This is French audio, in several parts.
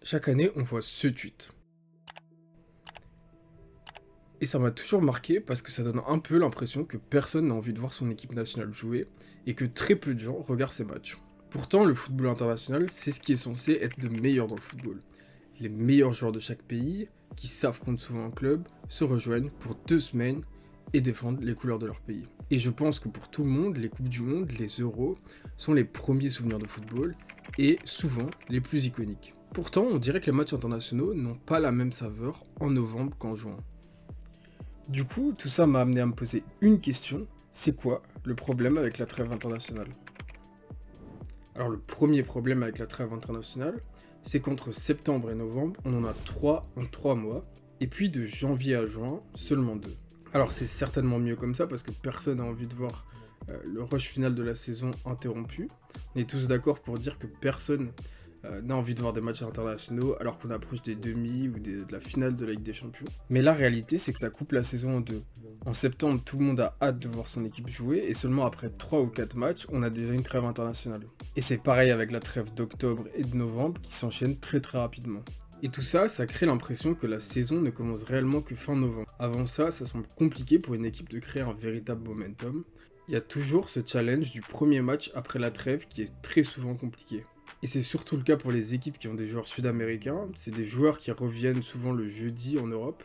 Chaque année, on voit ce tweet. Et ça m'a toujours marqué parce que ça donne un peu l'impression que personne n'a envie de voir son équipe nationale jouer et que très peu de gens regardent ces matchs. Pourtant, le football international, c'est ce qui est censé être de meilleur dans le football. Les meilleurs joueurs de chaque pays, qui s'affrontent souvent en club, se rejoignent pour 2 semaines et défendent les couleurs de leur pays. Et je pense que pour tout le monde, les Coupes du Monde, les Euros, sont les premiers souvenirs de football et souvent les plus iconiques. Pourtant, on dirait que les matchs internationaux n'ont pas la même saveur en novembre qu'en juin. Du coup, tout ça m'a amené à me poser une question, c'est quoi le problème avec la trêve internationale? Alors le premier problème avec la trêve internationale, c'est qu'entre septembre et novembre, on en a 3 en 3 mois, et puis de janvier à juin, seulement 2. Alors c'est certainement mieux comme ça, parce que personne n'a envie de voir le rush final de la saison interrompu. On est tous d'accord pour dire que personne n'a envie de voir des matchs internationaux alors qu'on approche des demi ou de la finale de la Ligue des Champions. Mais la réalité, c'est que ça coupe la saison en deux. En septembre, tout le monde a hâte de voir son équipe jouer, et seulement après 3 ou 4 matchs, on a déjà une trêve internationale. Et c'est pareil avec la trêve d'octobre et de novembre qui s'enchaînent très rapidement. Et tout ça, ça crée l'impression que la saison ne commence réellement que fin novembre. Avant ça semble compliqué pour une équipe de créer un véritable momentum. Il y a toujours ce challenge du premier match après la trêve qui est très souvent compliqué. Et c'est surtout le cas pour les équipes qui ont des joueurs sud-américains, c'est des joueurs qui reviennent souvent le jeudi en Europe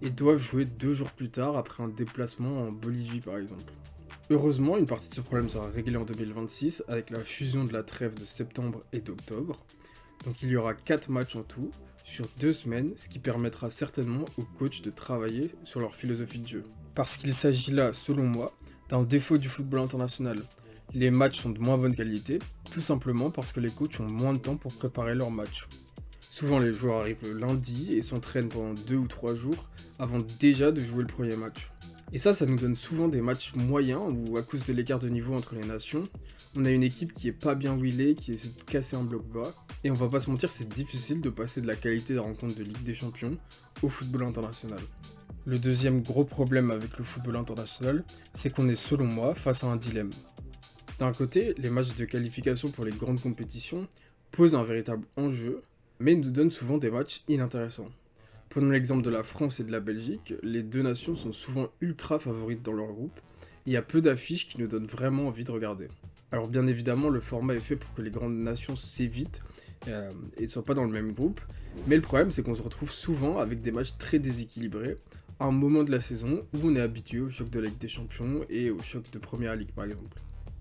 et doivent jouer 2 jours plus tard après un déplacement en Bolivie par exemple. Heureusement, une partie de ce problème sera réglée en 2026 avec la fusion de la trêve de septembre et d'octobre. Donc il y aura 4 matchs en tout, sur 2 semaines, ce qui permettra certainement aux coachs de travailler sur leur philosophie de jeu. Parce qu'il s'agit là, selon moi, d'un défaut du football international. Les matchs sont de moins bonne qualité, tout simplement parce que les coachs ont moins de temps pour préparer leurs matchs. Souvent les joueurs arrivent le lundi et s'entraînent pendant 2 ou 3 jours avant déjà de jouer le premier match. Et ça nous donne souvent des matchs moyens où, à cause de l'écart de niveau entre les nations, on a une équipe qui est pas bien huilée, qui essaie de casser un bloc bas, et on va pas se mentir, c'est difficile de passer de la qualité des rencontres de Ligue des Champions au football international. Le deuxième gros problème avec le football international, c'est qu'on est selon moi face à un dilemme. D'un côté, les matchs de qualification pour les grandes compétitions posent un véritable enjeu, mais nous donnent souvent des matchs inintéressants. Prenons l'exemple de la France et de la Belgique, les deux nations sont souvent ultra favorites dans leur groupe, et il y a peu d'affiches qui nous donnent vraiment envie de regarder. Alors bien évidemment, le format est fait pour que les grandes nations s'évitent et ne soient pas dans le même groupe, mais le problème c'est qu'on se retrouve souvent avec des matchs très déséquilibrés, à un moment de la saison où on est habitué au choc de la Ligue des Champions et au choc de Première Ligue par exemple.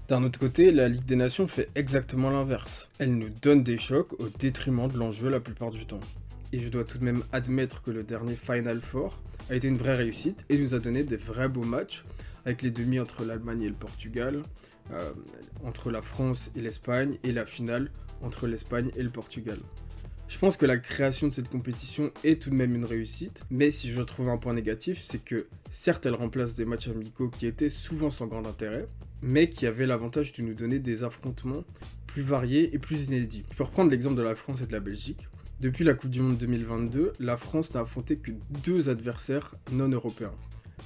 D'un autre côté, la Ligue des Nations fait exactement l'inverse. Elle nous donne des chocs au détriment de l'enjeu la plupart du temps. Et je dois tout de même admettre que le dernier Final Four a été une vraie réussite et nous a donné des vrais beaux matchs, avec les demi entre l'Allemagne et le Portugal, entre la France et l'Espagne, et la finale entre l'Espagne et le Portugal. Je pense que la création de cette compétition est tout de même une réussite, mais si je trouve un point négatif, c'est que certes elle remplace des matchs amicaux qui étaient souvent sans grand intérêt, mais qui avaient l'avantage de nous donner des affrontements plus variés et plus inédits. Je peux reprendre l'exemple de la France et de la Belgique. Depuis la Coupe du Monde 2022, la France n'a affronté que 2 adversaires non européens.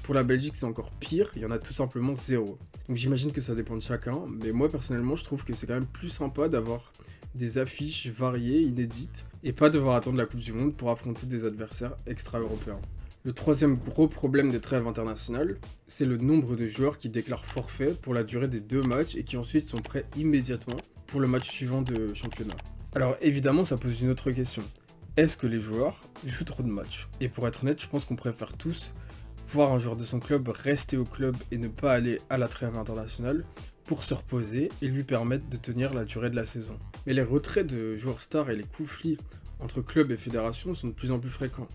Pour la Belgique, c'est encore pire, il y en a tout simplement 0. Donc j'imagine que ça dépend de chacun, mais moi personnellement, je trouve que c'est quand même plus sympa d'avoir des affiches variées, inédites, et pas devoir attendre la Coupe du Monde pour affronter des adversaires extra-européens. Le troisième gros problème des trêves internationales, c'est le nombre de joueurs qui déclarent forfait pour la durée des 2 matchs et qui ensuite sont prêts immédiatement pour le match suivant de championnat. Alors évidemment, ça pose une autre question. Est-ce que les joueurs jouent trop de matchs? Et pour être honnête, je pense qu'on préfère tous voir un joueur de son club rester au club et ne pas aller à la trêve internationale pour se reposer et lui permettre de tenir la durée de la saison. Mais les retraits de joueurs stars et les conflits entre clubs et fédérations sont de plus en plus fréquents.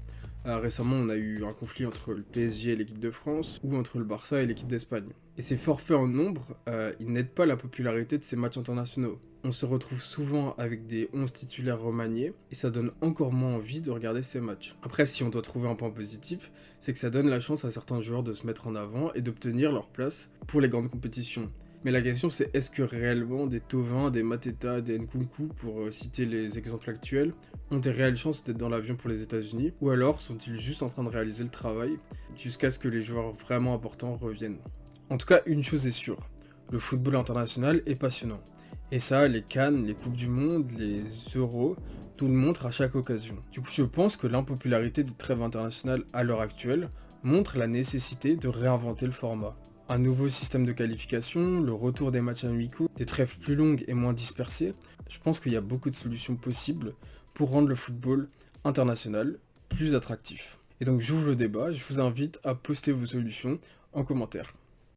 Récemment, on a eu un conflit entre le PSG et l'équipe de France, ou entre le Barça et l'équipe d'Espagne. Et ces forfaits en nombre, ils n'aident pas la popularité de ces matchs internationaux. On se retrouve souvent avec des 11 titulaires remaniés, et ça donne encore moins envie de regarder ces matchs. Après, si on doit trouver un point positif, c'est que ça donne la chance à certains joueurs de se mettre en avant et d'obtenir leur place pour les grandes compétitions. Mais la question c'est, est-ce que réellement des Thauvin, des Mateta, des Nkunku, pour citer les exemples actuels, ont des réelles chances d'être dans l'avion pour les États-Unis, ou alors sont-ils juste en train de réaliser le travail jusqu'à ce que les joueurs vraiment importants reviennent? En tout cas, une chose est sûre, le football international est passionnant. Et ça, les CAN, les Coupes du Monde, les Euros, tout le montre à chaque occasion. Du coup, je pense que l'impopularité des trêves internationales à l'heure actuelle montre la nécessité de réinventer le format. Un nouveau système de qualification, le retour des matchs amicaux, des trêves plus longues et moins dispersées, je pense qu'il y a beaucoup de solutions possibles pour rendre le football international plus attractif. Et donc j'ouvre le débat, je vous invite à poster vos solutions en commentaire.